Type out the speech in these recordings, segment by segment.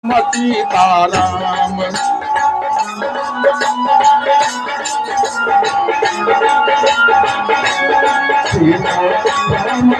सीताराम सीताराम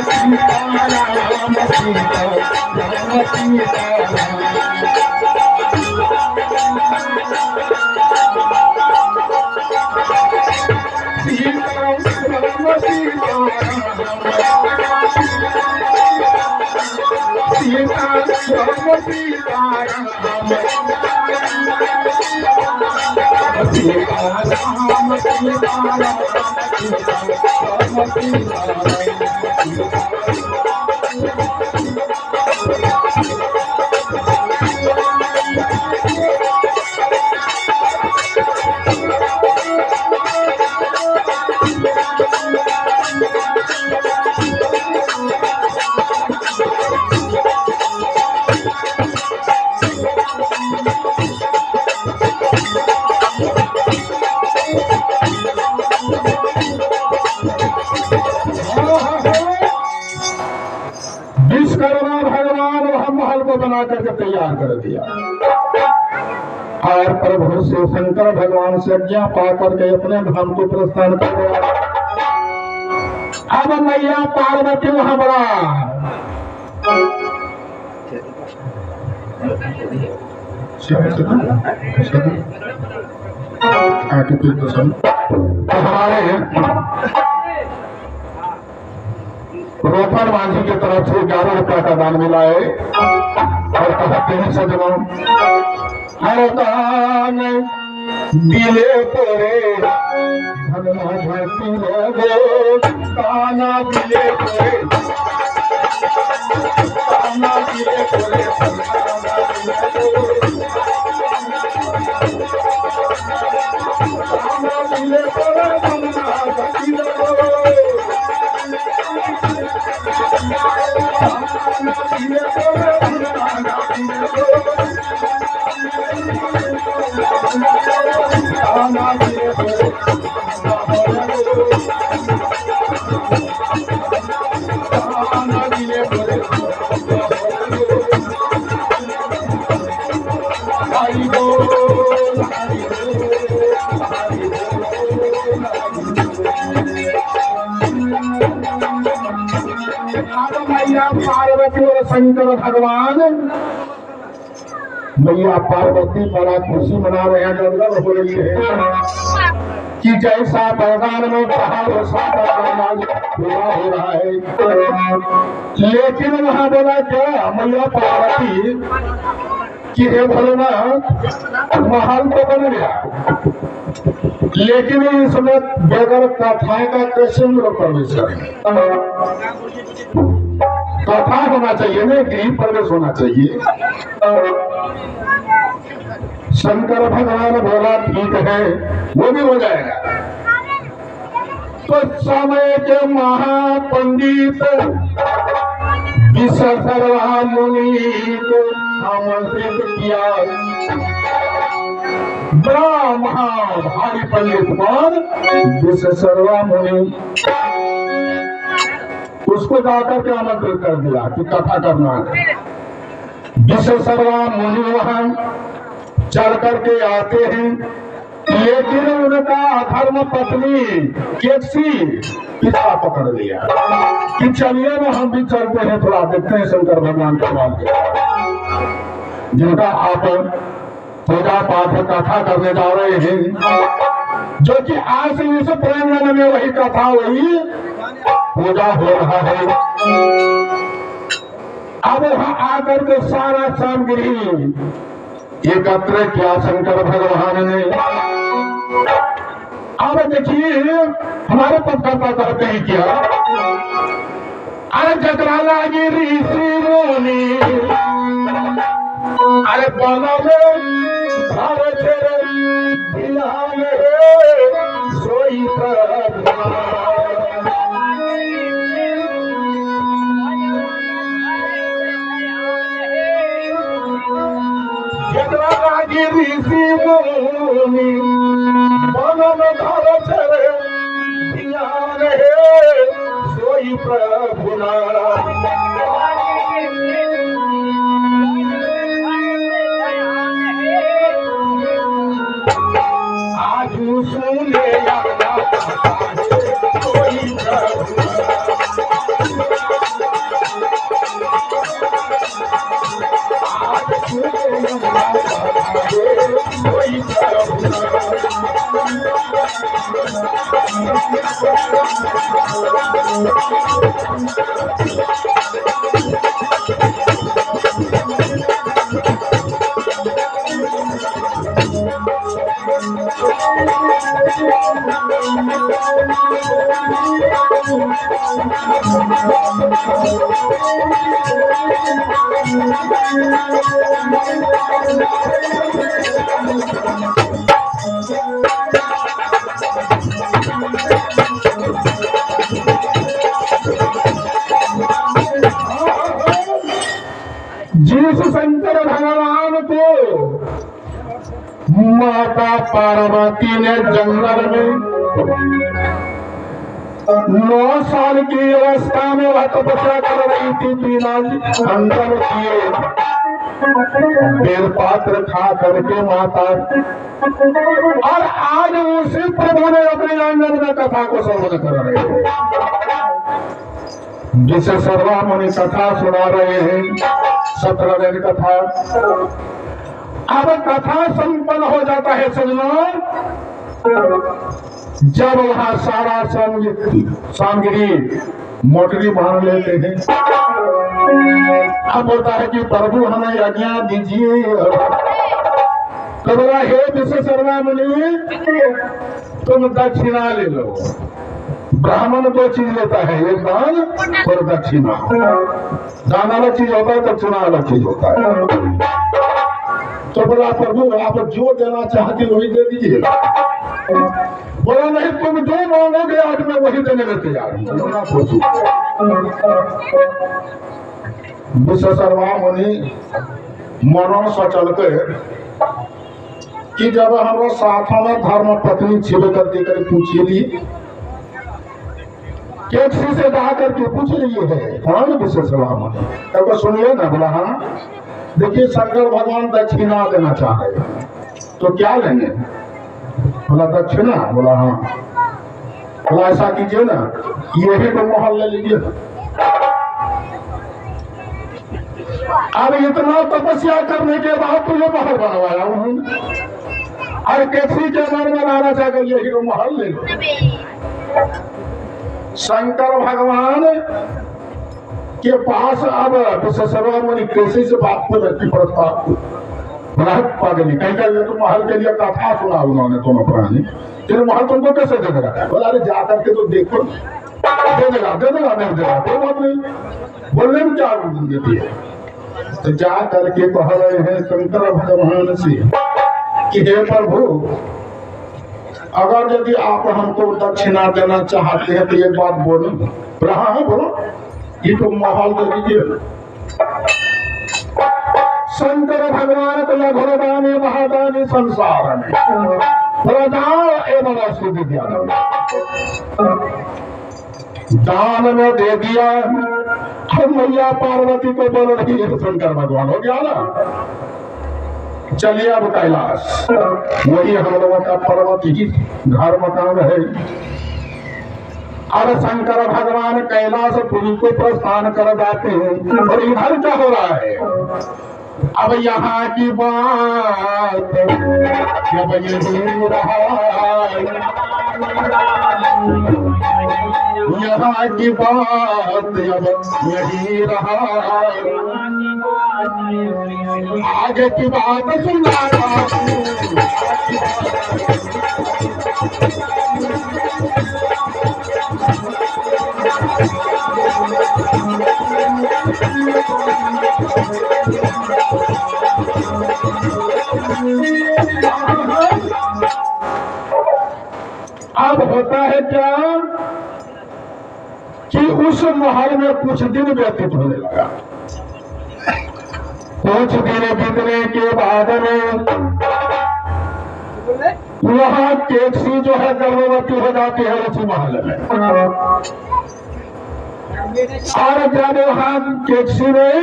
सीताराम सीताराम विश्वकर्मा भगवान वह महल को बना करके तैयार कर दिया और प्रभु से शंकर भगवान से आज्ञा पा करके अपने धाम को प्रस्थान कर गया। अब मैया पार्वती वहां बड़ा हमारे रोपड़ मांझी की तरफ से 11 रुपया का दान मिला है और कहते हैं सजनों हर दान दिले तेरे धनमा धरती लोगो काना दिले तेरे काना दिले तेरे काना दिले तेरे धनमा धरती लोगो पार्वती और शंकर भगवान मैया पार्वती बड़ा खुशी मना रहे हैं, गदगद हो रही है कि जैसा मैदान में कहा वैसा पूरा हो रहा है। लेकिन वहां बोला क्या मैया पार्वती कि हे भोलेनाथ महल तो बन गया लेकिन इसमें बगैर कथा का कैसे लोग प्रवेश करेंगे? कथा होना चाहिए ना, गृह प्रवेश होना चाहिए। शंकर भगवान बोला ठीक है वो भी हो जाएगा। तो समय के महापंडित विश्वकर्मा मुनि को आमंत्रित किया। ब्रह्मा भारी पंडित पर विश्वकर्मा मुनि उसको जाकर के आमंत्रित कर दिया कि कथा करना है। विश्वकर्मा मुनि वहां चल करके आते हैं लेकिन उनका धर्म पत्नी केसी पिता पकड़ लिया कि चलिए ना हम भी चलते हैं, थोड़ा देखते हैं शंकर भगवान के बात जिनका आप पूजा पाठ कथा करने जा रहे हैं, जो कि आज इस प्रांगण में वही कथा वही पूजा हो रहा है। अब वहां आकर के सारा सामग्री एकत्र किया शंकर भगवान ने। अब देखिए हमारे पदकर्ता कहते हैं क्या, अरे जगरा लागी ऋषि मुनि अरे बना सोई ऋषि मुनि बनन घर छे ध्यान हे सोई प्रभु नारायण। जिस शंकर भगवान को माता पार्वती ने जंगल में 9 साल की अवस्था में वह तपस्या कर रही थी, बिना अंदर किए बेलपात्र खा करके माता, और आज उसी प्रभु ने अपने आंगन में कथा को श्रवण कर रहे हैं, जिसे सर्वामुनि कथा सुना रहे हैं, 17 दिन कथा। अब कथा संपन्न हो जाता है सज्जनों, जब वहां सारा सामग्री मोटरी बांध लेते हैं। अब बोलता है कि प्रभु हमें आज्ञा दीजिए। तो बोला हे विश्व सर्वामुनि, तुम दक्षिणा ले लो। ब्राह्मण 2 चीज लेता है, एक दान और दक्षिणा। दान अलग चीज होता है, दक्षिणा अलग चीज होता है। तो बोला प्रभु आप जो देना चाहते वही दे दीजिए। बोला नहीं, तुम जो मांगोगे आज मैं वही देने में तैयार हूँ। विश्व सर्वामुनि मनो सचल के कि जब हमारे साथ में धर्म पत्नी छिप कर देकर पूछी ली, किसी से जा करके पूछ रही है कौन विश्व सर्वामुनि। तब सुनिए ना। बोला हाँ, देखिए शंकर भगवान दक्षिणा देना चाह रहे हैं, तो क्या लेंगे। बोला दक्षिणा। बोला हाँ। बोला ऐसा कीजिए ना, यही तो महल ले लीजिए। अब इतना तपस्या करने के बाद तो ये महल बनवाया उन्होंने, और किसी के मन में लाना चाहकर यही तो महल ले लो। शंकर भगवान के पास अब विश्व सर्वामुनि कृषि से बात को व्यक्ति प्रस्ताव पागली कहीं का तो महल के लिए कथा सुना उन्होंने, दोनों प्राणी तेरे महल तुमको कैसे दे देगा। बोला अरे जा करके तो देखो, दे देगा नहीं देगा, कोई बात नहीं, बोलने में क्या देती है। तो जा करके कह रहे हैं शंकर भगवान से कि हे प्रभु, अगर यदि आप हमको दक्षिणा देना चाहते हैं तो एक बात बोलो। हाँ बोलो, ये तो महल दे दीजिए। शंकर भगवान को लघुदानी महादानी संसार में प्रदान एवं शुद्ध दिया, दान में दे दिया। हम मैया पार्वती को बोल रही है शंकर भगवान हो गया ना। चलिए अब कैलाश, वही हम लोगों का पर्वत ही घर मकान है। अब शंकर भगवान कैलाश पुरी को प्रस्थान कर जाते हैं। और इधर क्या हो रहा है, अब यहाँ की बात जब यही रहा, यहाँ की बात जब यही रहा, आगे की बात सुना। अब होता है क्या कि उस महल में कुछ दिन व्यतीत होने लगा। कुछ दिन बीतने के बाद में वहां केकसी जो है गर्भवती हो जाती है उसी महल में। और जब वहां केकसी में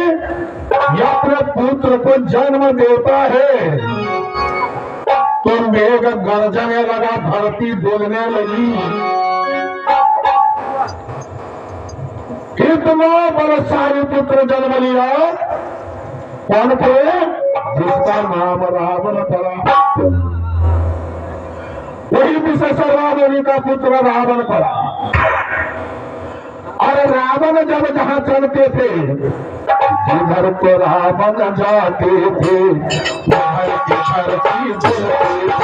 अपने पुत्र को जन्म देता है तो मेघ गरजने लगा, धरती डोलने लगी। इतना बलशाली पुत्र जन्म लिया। कौन थे? पुत्र रावण पड़ा। और रावण जब जहां चलते थे, जिधर को रावण जाते थे, उधर की धरती जलते थे।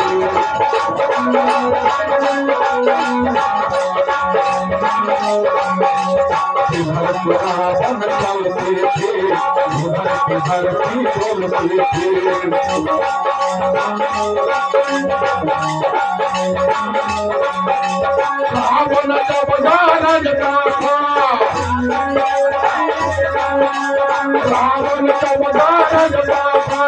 जिधर को रावण चलते थे, उधर की धरती जलते थे। रावण जब राज का था, रावण जब राज का था,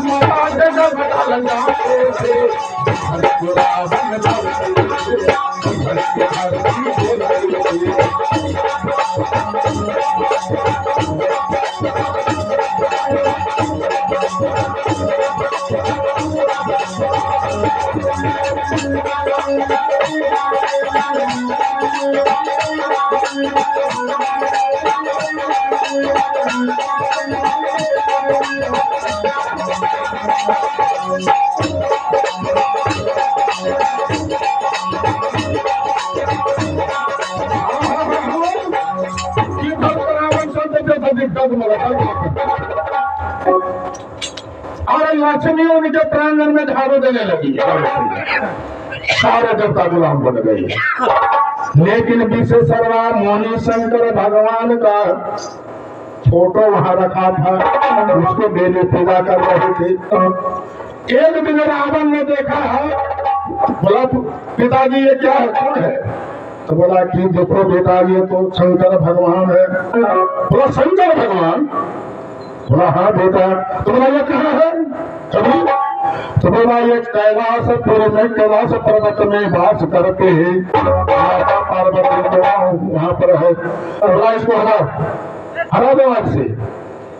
महाराज जब ढल जाते थे, रावण चलते थे, उधर की धरती जलती थी। और लक्ष्मी उनके प्रांगण में झाड़ू देने लगी, सारे देवता गुलाम बन गए। लेकिन विश्वेश्वरवा मुनि शंकर भगवान का फोटो वहां रखा था, उसको बेले पूजा कर रहे थे। एक दिन रावण ने देखा, बोला पिताजी ये क्या है, कौन है? तो बोला कि देखो बेटा ये तो शंकर भगवान है। बोला शंकर भगवान? बोला हाँ बेटा। तो बोला ये कहाँ है? तो बोला ये कैलाशपुर में, कैलाश पर्वत में वास करते हैं, माता पार्वती वहां पर है। बोला इसको हरा दो आज से।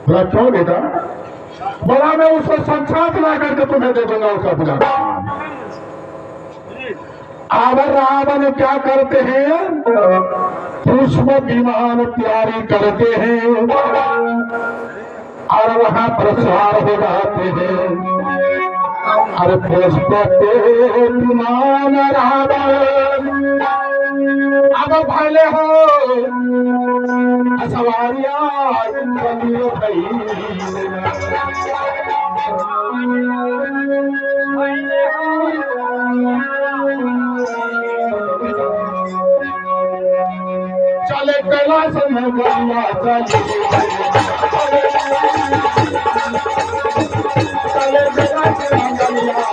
बोला क्यों बेटा? बोला मैं उसको साक्षात ला करके तुम्हें दे दूंगा उसका पूजा। अब रावण क्या करते हैं? पुष्प विमान तैयारी करते हैं और वहां पर सवार हो जाते हैं। अरे पुष्प पे विमान रावण अब भले हो सवारियां चलिए भाई। चले कैलाश में गंगा चले कैलाश में गंगा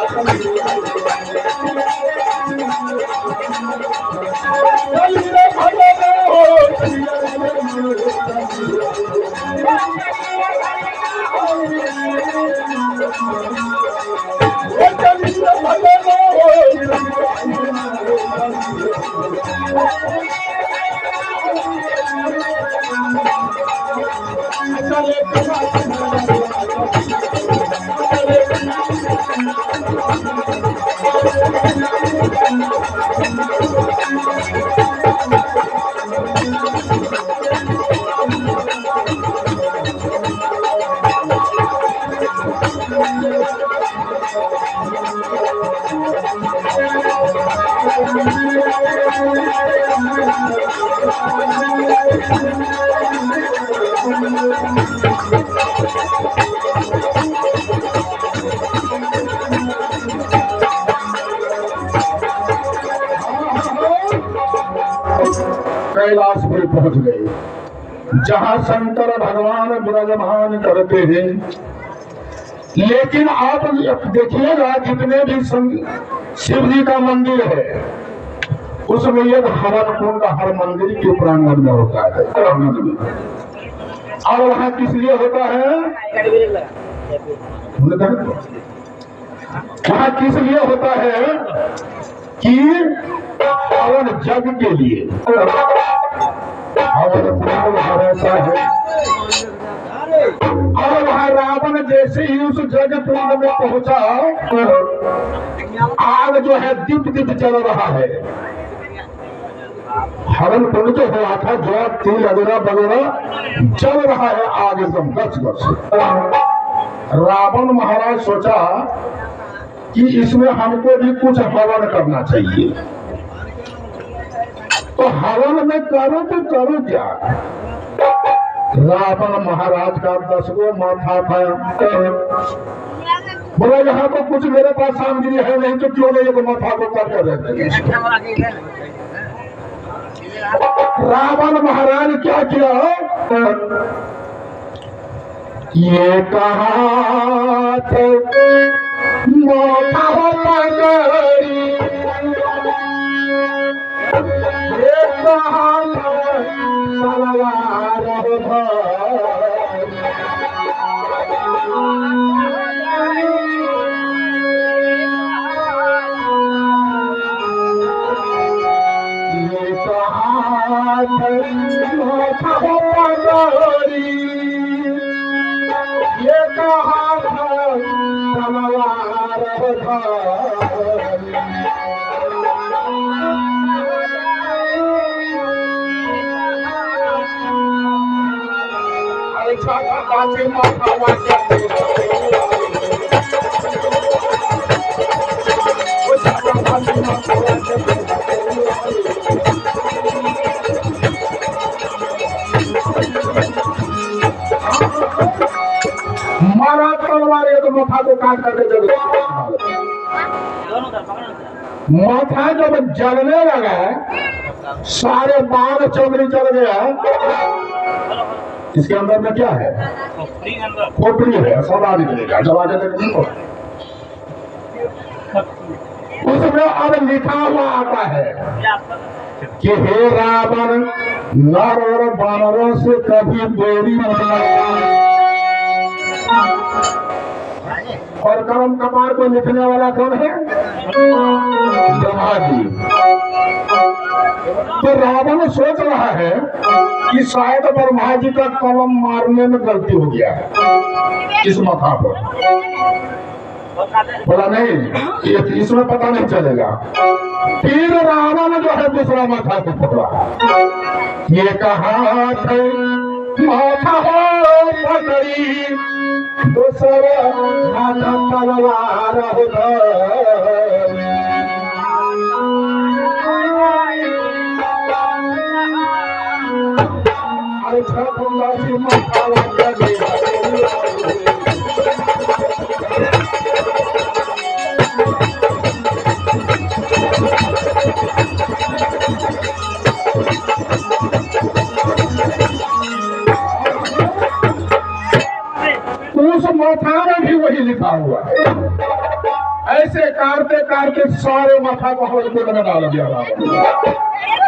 कैलाशपुर पहुंच गए, जहां शंकर भगवान विराजमान करते हैं। लेकिन आप देखिएगा जितने भी शिव जी का मंदिर है, उसमें एक हवन कुंड हर मंदिर के प्रांगण में होता है। और वहां किस लिए होता है? वहां किस लिए होता है? कि हवन जग के लिए हवन कुंड रहता है। और वहां रावण जैसे ही उस जग कुंड में पहुंचा, आग जो है दीप दीप जल रहा है। हवन कुंड जो हुआ था, जो तिल वगैरह जल रहा है, आग एकदम गच गच। रावण महाराज सोचा कि इसमें हमको भी कुछ हवन करना चाहिए। तो हवन में करो तो करो क्या? रावण महाराज का 10 गो माथा था। बोला यहाँ तो कुछ मेरे पास सामग्री है नहीं, तो क्यों नहीं एक माथा को काट कर देते हैं। रावण महाराज क्या किया? ये कहा थे माथा पकड़ी, ये कहा था तलवार ये कहा था तलवार मारा तलवार एक माथा को काट करके जल माथा जब जलने लगा, सारे बाल चमड़ी जल गया। इसके अंदर में क्या है? खोपड़ी है, सब आदमी निकलेगा जब आगे देखो। उसमें अब लिखा हुआ आता है कि हे रावण, नर और वानरों से कभी देरी मत लगना। और कर्म कपार को लिखने वाला कौन है? ब्रह्मा जी। तो रावण सोच रहा है कि शायद ब्रह्मा जी का कलम मारने में गलती हो गया है इस माथा पर। बोला नहीं, इसमें पता नहीं चलेगा। फिर रावण जो है दूसरा माथा को पकड़ा। ये कहा थे माथा हो पकड़ी, दूसरा हाथ तलवार उस माथा में भी वही लिखा हुआ है। ऐसे काटते काटते सारे माथा को हवलपुर में डाल दिया।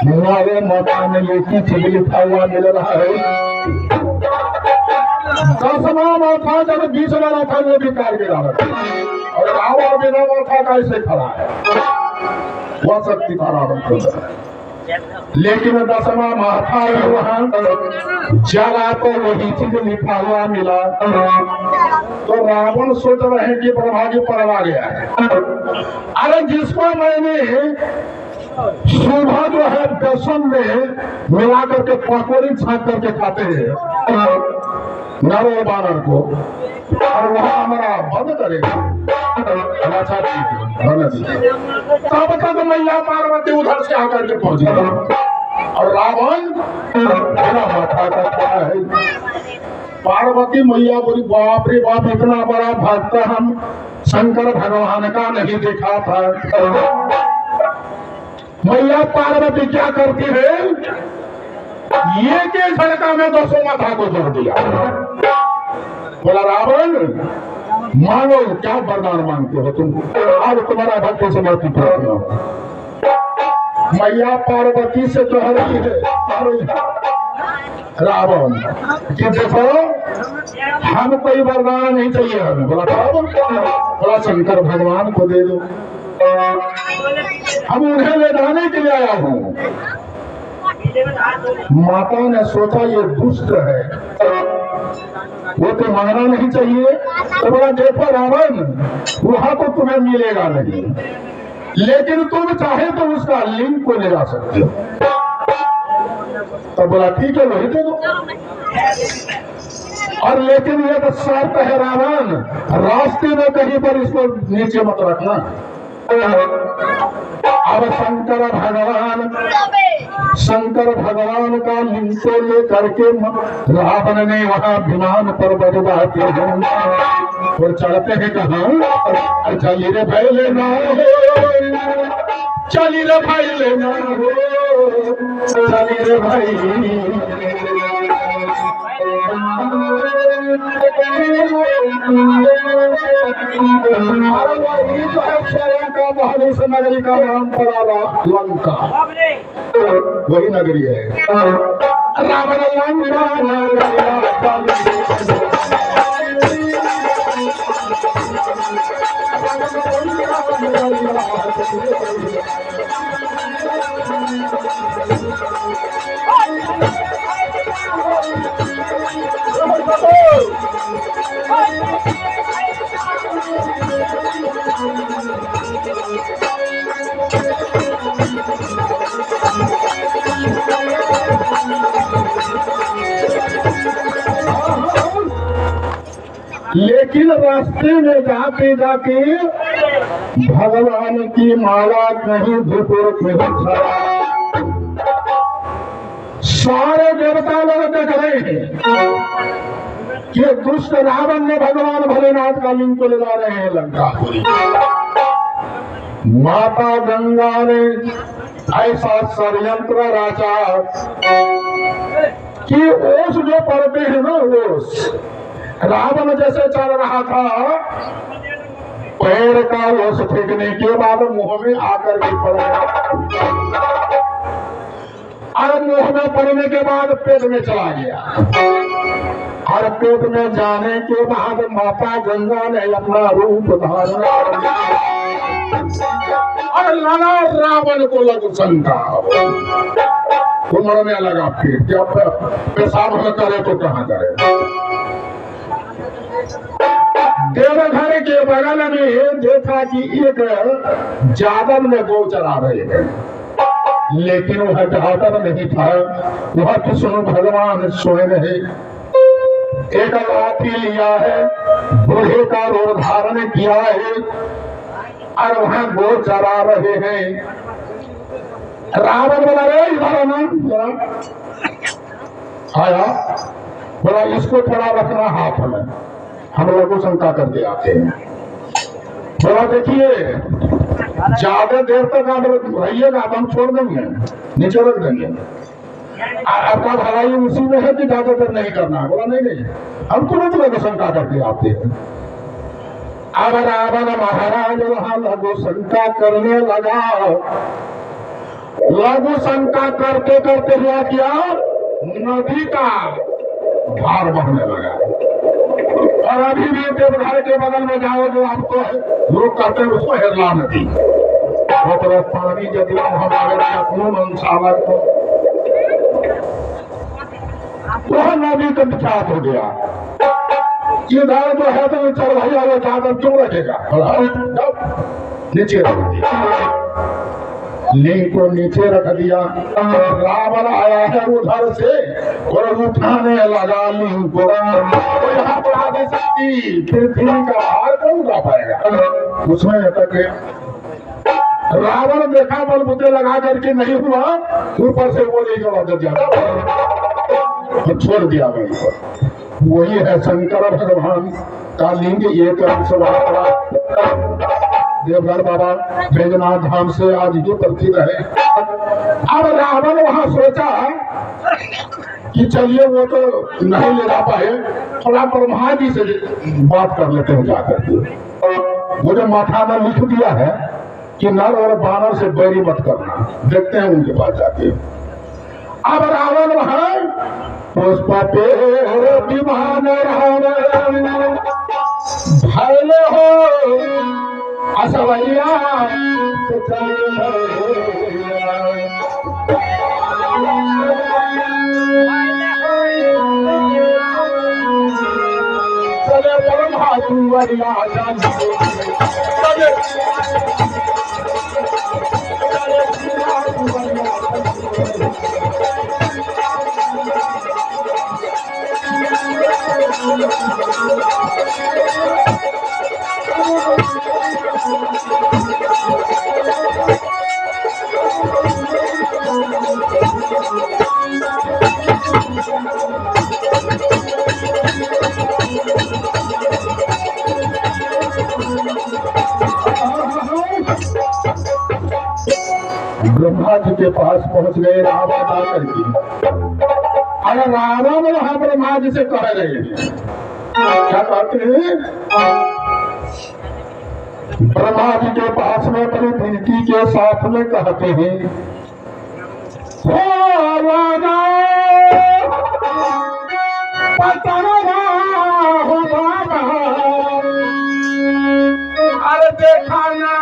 हमारे माथा में एक ही चीज लिखा हुआ मिल रहा है। 10वां माथा जब 20 वाला था वो भी काट के डाला, और रावण बिना माथा का ऐसे खड़ा है। वह शक्ति का रावण खुद है। लेकिन 10वां माथा वहां जला तो वही चीज लिखा हुआ मिला। तो रावण सोच रहे हैं कि ब्रह्मा जी पकड़ा गया है। अरे जिसको मैंने सुबह जो है बेसन में मिला करके पकौड़ी छाप करके खाते हैं नर और वानर को, और वह हमारा बंद करेगा। अच्छा तब तक मैया पार्वती उधर से आकर के पहुंच गई, और रावण माथा करता है। पार्वती मैया बोली बाप रे बाप, इतना बड़ा भक्त हम शंकर भगवान का नहीं देखा था। मैया पार्वती क्या करती है? ये के झटका में 200 माथा को जोड़ दिया। बोला रावण मांगो, क्या वरदान मांगते हो तुम? आज तुम्हारा भक्त समर्पित करती हूं। मैया पार्वती से कह रही है रावण कि देखो हम कोई वरदान नहीं चाहिए हमें। बोला रावण, बोला शंकर भगवान को दे दो, हम उन्हें ले जाने के लिए आया हूँ। माता ने सोचा ये दुष्ट है, वो तो मांगना नहीं चाहिए। तो बोला देखो रावण, वहां तो तुम्हें मिलेगा नहीं, लेकिन तुम चाहे तो उसका लिंग को ले जा सकते हो। तो बोला ठीक है वही दे दो। और लेकिन ये तो शर्त है रावण, रास्ते में कहीं पर इसको नीचे मत रखना। अब शंकर भगवान का लिंग को लेकर के रावण ने वहां विमान पर बजवाते हैं और चढ़ते हैं कहा, चली रे भाई लेना हो, चली रे भाई लेना हो, चली रे भाई। नगरी का नाम पड़ा लंका, वही नगरी है। रावण लेकिन रास्ते में जाते जाते भगवान की माला कहीं धूप में सारे देवता लोग देख रहे हैं कि दुष्ट रावण ने भगवान भोलेनाथ का लिंग को ले जा रहे हैं लंका। माता गंगा ने ऐसा षड्यंत्र रचा कि ओस जो पड़ते हैं ना, ओस रावण जैसे चल रहा था, पैर का ओस फेंकने के बाद मुंह में आकर के पड़ गया और मुंह में पड़ने के बाद पेट में चला गया और पेट में जाने के बाद माता गंगा ने अपना रूप धारण और लगा रावण को लग शंका, वो मरने लगा। फिर जब पेशाब न करे तो कहाँ करे। देवघर के बगल में देखा कि एक जादव ने गौ चरा रहे हैं, लेकिन वह जादव नहीं था, वह विष्णु भगवान सोए रहे। एक लाठी लिया है, बूढ़े का रूप धारण किया है और वहां गौ चरा रहे हैं। रावण बोला, रे इधर आना, आया, बोला इसको थोड़ा रखना हाथ में, हम लोगों को शंका करके आते हैं। बोला देखिए ज्यादा देर तक आप रहिएगा तो हम छोड़ देंगे, नीचे रख देंगे, आपका भलाई उसी में है कि ज्यादा देर नहीं करना है। बोला नहीं, हम तुरंत लोग शंका करके आते हैं। अब रावण महाराज वहां लघु शंका करने लगा। लघु शंका करते करते हुआ क्या, नदी का धार बहने लगा। और अभी भी देवघर के बगल में जाओ जो आपको लोग कहते हैं उसको हेरला नदी, वो पानी यदि वह नदी का विख्यात हो गया। इधर जो है तो चल भैया वो चादर क्यों रखेगा, नीचे रख दिया, लिंग को नीचे रख दिया। रावण आया है उधर से और उठाने लगा लिंग को, यहाँ पर आ नहीं सकती, पृथ्वी का भार कौन उठा पाएगा, उसमें अटक गया। रावण देखा बलबूते लगा करके नहीं हुआ, ऊपर से वो नहीं जवाब दिया और छोड़ दिया वहीं पर। वही है शंकर भगवान का लिंग, एक देवघर बाबा बैजनाथ धाम से आज ये प्रसिद्ध है। अब रावण वहां सोचा कि चलिए वो तो नहीं ले जा पाए, थोड़ा ब्रह्मा जी से बात कर लेते हैं जाकर के। वो जो माथा में लिख दिया है कि नर और बानर से बैरी मत करना, देखते हैं उनके पास जाके। अब रावण वहां पुष्प पे विमान भले हो असवैया चले ब्रह्मा दुवरिया ब्रह्मा जी के पास पहुंच गए रावण आकर के। अरे रावण वहां ब्रह्मा जी से कह रहे हैं, क्या कहते हैं? ब्रह्मा जी के पास में अपनी विनती के साथ में कहते हैं, अरे देखा ना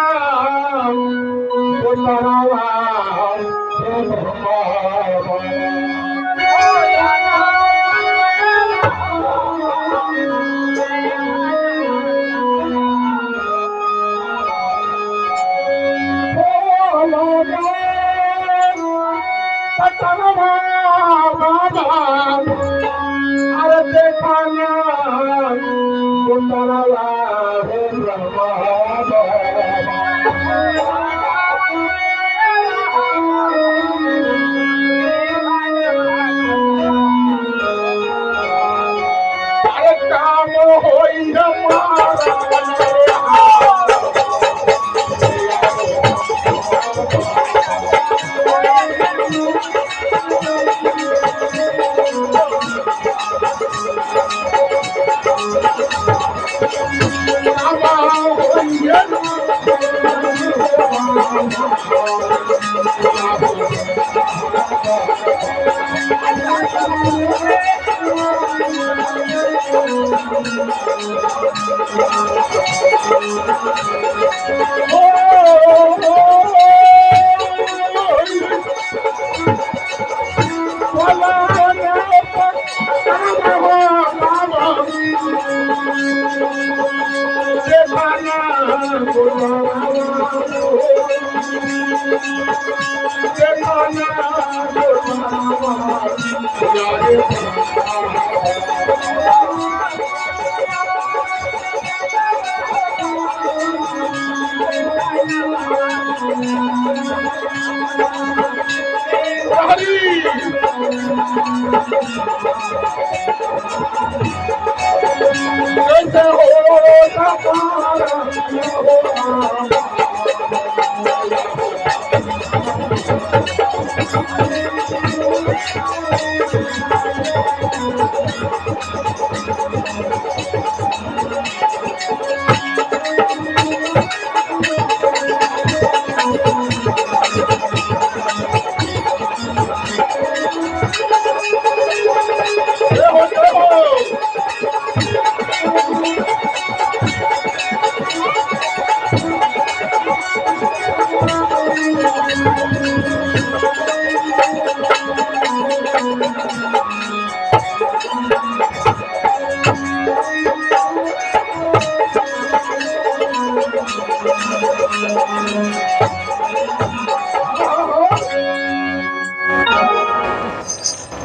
अरे देखा ना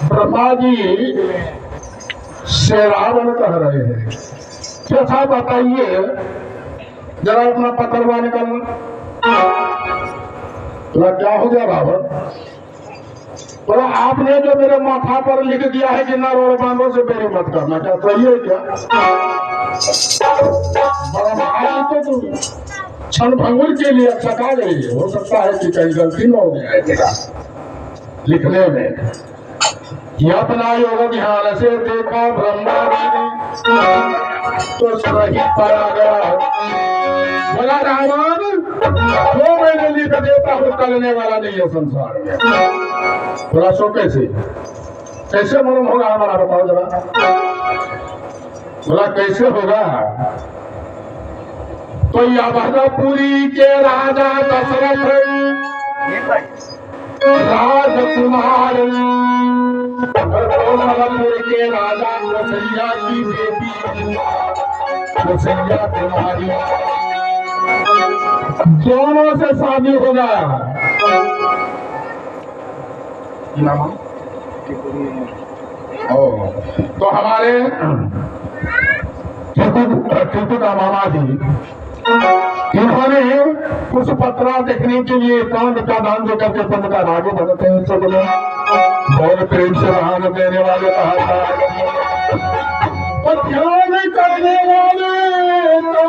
ब्रह्मा जी से रावण कह रहे हैं, क्या था बताइए, जरा अपना पकड़वा निकलना। तो क्या हो गया रावण? तो आपने जो मेरे माथा पर लिख दिया है कि न रोड बांधो से मेरी मत करना, क्या सही है क्या? बड़ा भाई तो तुम क्षण भंगुर के लिए छका गई, हो सकता है कि कहीं गलती न हो गया है तेरा लिखने में। ये अपना योग ध्यान से देखा ब्रह्मा तो सही पाया गया। बोला रावण, जो मैंने लिख देता हूँ टलने वाला नहीं है संसार में। बोला सो कैसे कैसे मालूम होगा हमारा, बताओ जरा। बोला कैसे होगा? तो यादवपुरी के राजा दशरथ राजकुमार के राजा कौशल्या की बेटी कौशल्या कुमारी, दोनों से शादी होगा। तो हमारे त्रिपुरा मामा जी, इन्होंने कुछ पत्रा देखने के लिए कांड का दान देकर के पंथ का आगे बढ़ते हैं। सब लोग बहुत प्रेम से दान देने वाले कहा था, तो ध्यान करने वाले तो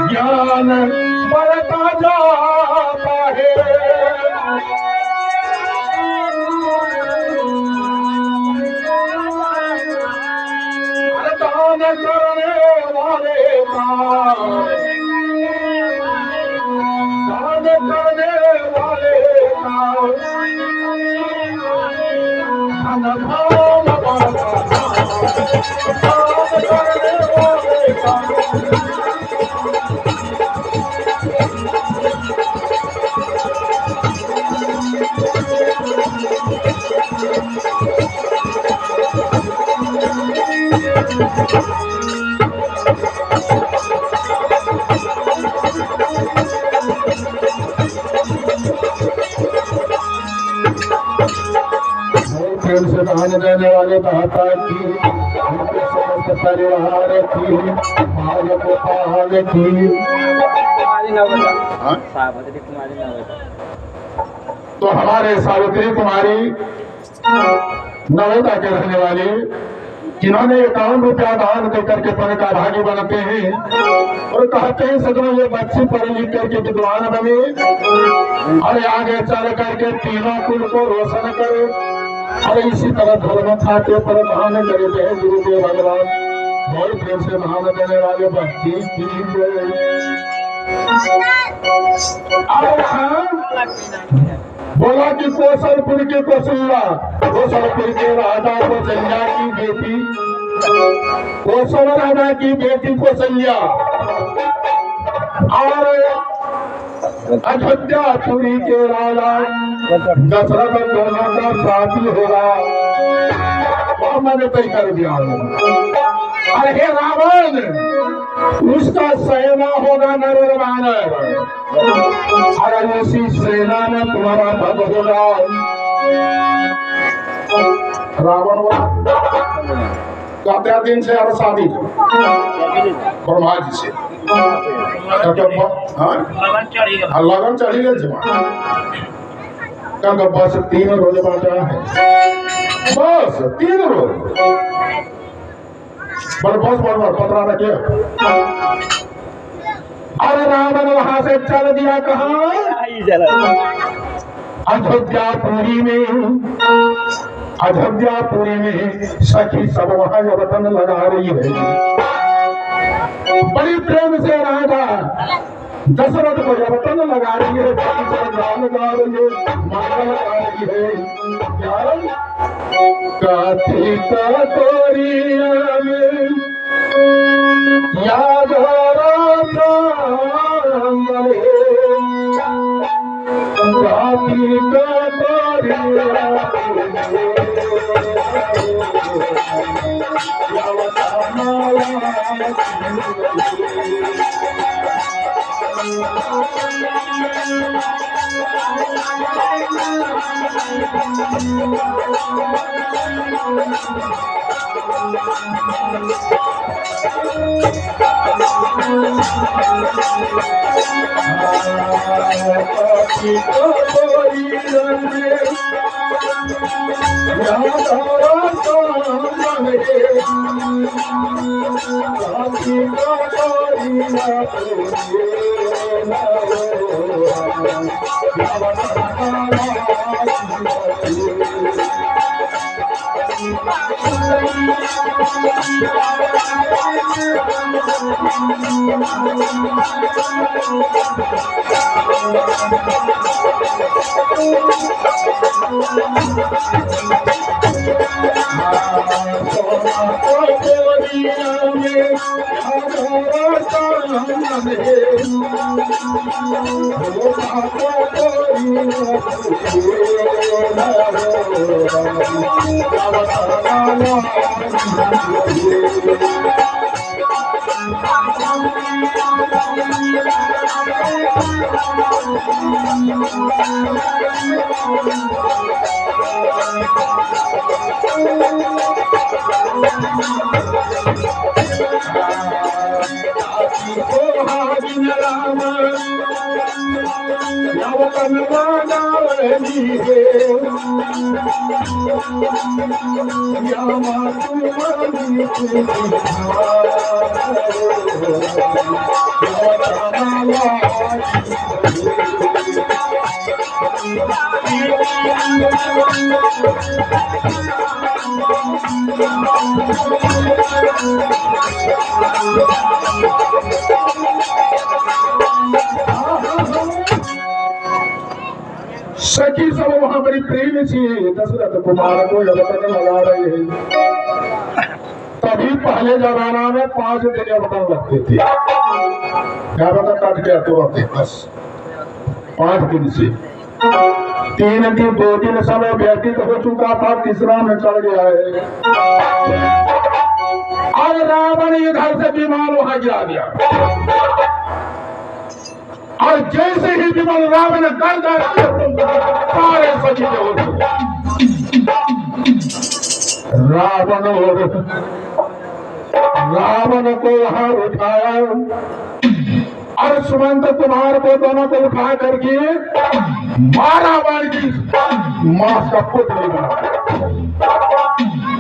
ज्ञान बढ़ता जाता है। दान करने वाले का, दान करने वाले का धन धाम बढ़ता, दान करने वाले का। प्रेम से दान देने वाले कहता कि उनके समस्त परिवार की माल को पाल की। तो हमारे सावित्री कुमारी नवोदा के रहने वाले, जिन्होंने 51 रुपया दान देकर के पद का भागी बनते हैं और कहते हैं सदनों ये बच्चे पढ़ लिख करके विद्वान बने और आगे चल करके तीनों कुल को रोशन करे और इसी तरह धर्म खाते पर महान करे। जय गुरुदेव भगवान। बहुत प्रेम से महान देने वाले बच्चे की बोला कि कौशलपुर के कौशल्या, कौशलपुर के राजा कौशल्या की बेटी, कौशल राजा की बेटी कौशल्या और अयोध्यापुरी के राजा दशरथ दोनों का शादी होगा। मैंने तय कर दिया। अरे रावण, उसका सेना होगा नर मानव, अगर उसी सेना में तुम्हारा पद होगा। रावण कहते दिन से और शादी ब्रह्मा जी से लगन चढ़ी गए जमा बस 3 रोज बांटा है, बस 3 रोज बस बराबर पतरा रखे। अरे रावण वहां से चल दिया कहाँ? अयोध्यापुरी में, अयोध्यापुरी में सखी सब वहां वतन लगा रही है। बड़ी प्रेम से राजा दशरथ को वतन लगा रही है, गान गा रही है, मंगल गा रही है। कार्तिक तोरिया में याद कार्तिक सखी सब वहां बड़ी प्रेम थी, दशरथ कुमार को अवतरण लगा रहे हैं। तभी पहले जमाना में 5 दिन अवतरण लगते थे, क्या बता काट के तो रहते बस 5 दिन से 3 दिन 2 दिन समय व्यतीत हो चुका था, तीसरा में चढ़ गया है। और रावण इधर से विमान वहां गिरा दिया, और जैसे ही विमान रावण कर सारे सजी हो रावण को वहां उठाया और सुमंत कुमार को दोनों को उठा करके मारा बाण की मांस का पुतली बना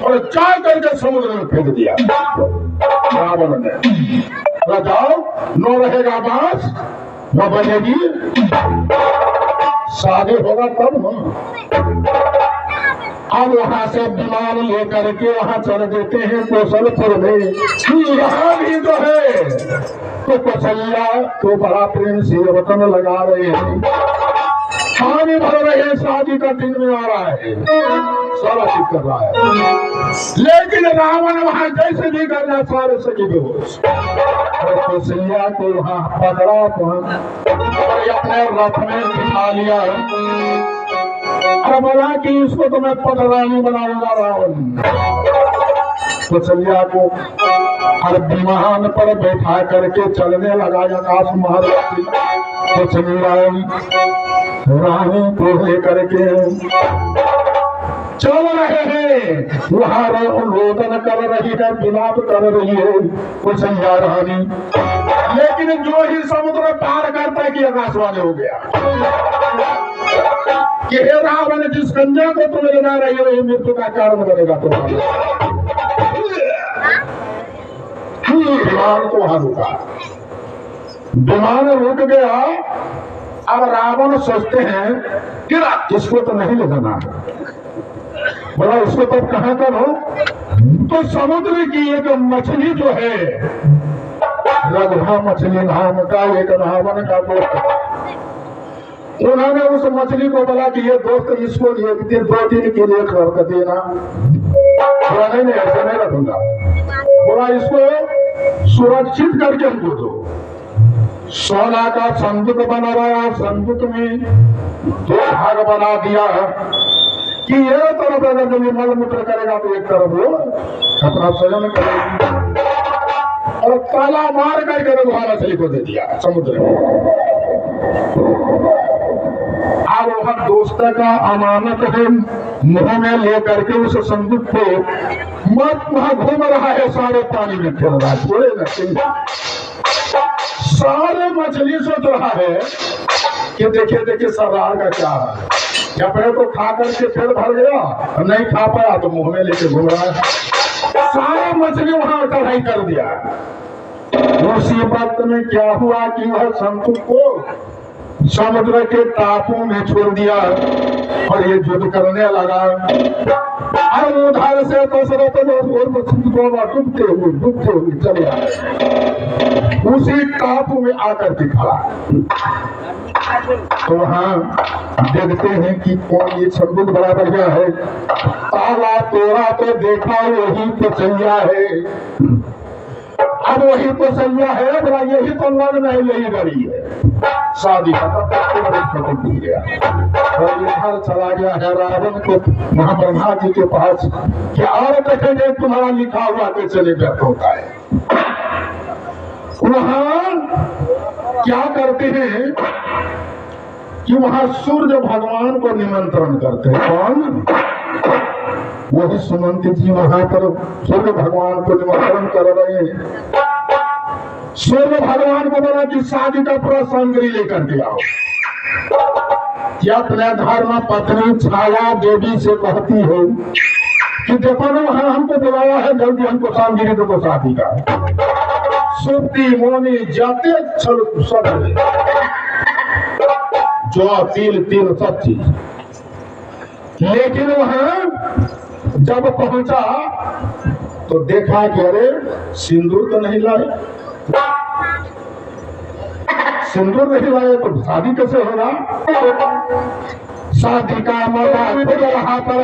और चाय करके समुद्र में फेंक दिया रावण ने। जाओ, न रहेगा बांस न बनेगी शादी, होगा तब न। अब वहां से विमान लेकर के वहां चल देते हैं कौशलपुर में। यहाँ भी जो है तो कौशल्या तो बड़ा प्रेम से वतन लगा रहे हैं, पानी भर रहे हैं, शादी का दिन में आ रहा है, सारा चीज कर रहा है। लेकिन रावण वहां जैसे भी कर रहा सारे सभी बेहोश। कौशल्या को वहां पकड़ा और अपने रथ में बिठा लिया और बोला कि इसको तो मैं पटरानी बनाऊंगा रावण। कौशल्या को और विमान पर बैठा करके चलने लगा आकाश मार्ग। कौशल्या रानी को लेकर के चल रहे हैं, वहां रोदन कर रही है, विलाप कर रही है कौशल्या रानी। लेकिन जो ही समुद्र पार करता है कि आकाशवाणी हो गया कि हे रावण, जिस कन्या को तुम ले जा रही हो ये मृत्यु का कारण बनेगा तुम्हारा। विमान को वहां रुका, विमान रुक गया। अब रावण सोचते हैं कि इसको तो नहीं ले जाना है, बोला इसको तब कहां करो। तो समुद्र की एक मछली जो है, रघुवा मछली नाम का एक रावण का दोस्त, उन्होंने उस मछली को बोला कि ये दोस्त इसको 1 दिन 2 दिन के लिए खरीद देना। बोला नहीं ऐसे नहीं रखूंगा, बोला इसको सुरक्षित करके हमको दो। सोना का संदूक बनाया, संदूक में 2 भाग बना दिया कि ये तरफ अगर जब मल मूत्र करेगा तो एक तरफ वो अपना सजन करेगी, और ताला मार करके रघुवा मछली को दे दिया समुद्र में। अब वह दोस्त का अमानत है, मुंह में लेकर के उस संदूक को मत वहां घूम रहा है, सारे पानी में खेल रहा है, बोले ना सारे मछली सोच रहा है कि देखिए सरदार का क्या है, कपड़े को खा करके फिर भर गया, नहीं खा पाया तो मुंह में लेके घूम रहा है। सारे मछली वहां चढ़ाई कर दिया। उसी वक्त में क्या हुआ कि वह संतु को समुद्र के टापू में छोड़ दिया और ये युद्ध करने लगा। और उधर से दशरथ डूबते हुए चले आए, उसी टापू में आकर के खड़ा। तो वहां देखते हैं कि कौन ये संदूक बड़ा बढ़िया है, ताला तोड़ा तो देखा वही कौशल्या है। अब वही कौशल्या है, बोला यही तो लग्न है, यही गरी है, शादी खत्म हो गया। और इधर चला गया है रावण को वहां ब्रह्मा जी के पास कि और देखेंगे तुम्हारा लिखा हुआ कैसे व्यक्त होता है। वहां क्या करते हैं, कि वहां सूर्य भगवान को निमंत्रण करते हैं। कौन? वही सुमंत जी वहां पर सूर्य भगवान को निमंत्रण कर रहे हैं। सूर्य भगवान को बोला कि शादी का पूरा सामग्री लेकर के आओ। क्या अपने धर्म पत्नी छाया देवी से कहती हो कि देखो ना वहां हमको बुलाया है, जल्दी हमको सामग्री दो शादी का। सुप्ती मोनी जाते सब जो तिल तिल सब चीज। लेकिन वहां जब पहुंचा तो देखा कि अरे सिंदूर तो नहीं लाए, सिंदूर नहीं लाए तो शादी कैसे होगा? शादी का मौका खुद वहां पर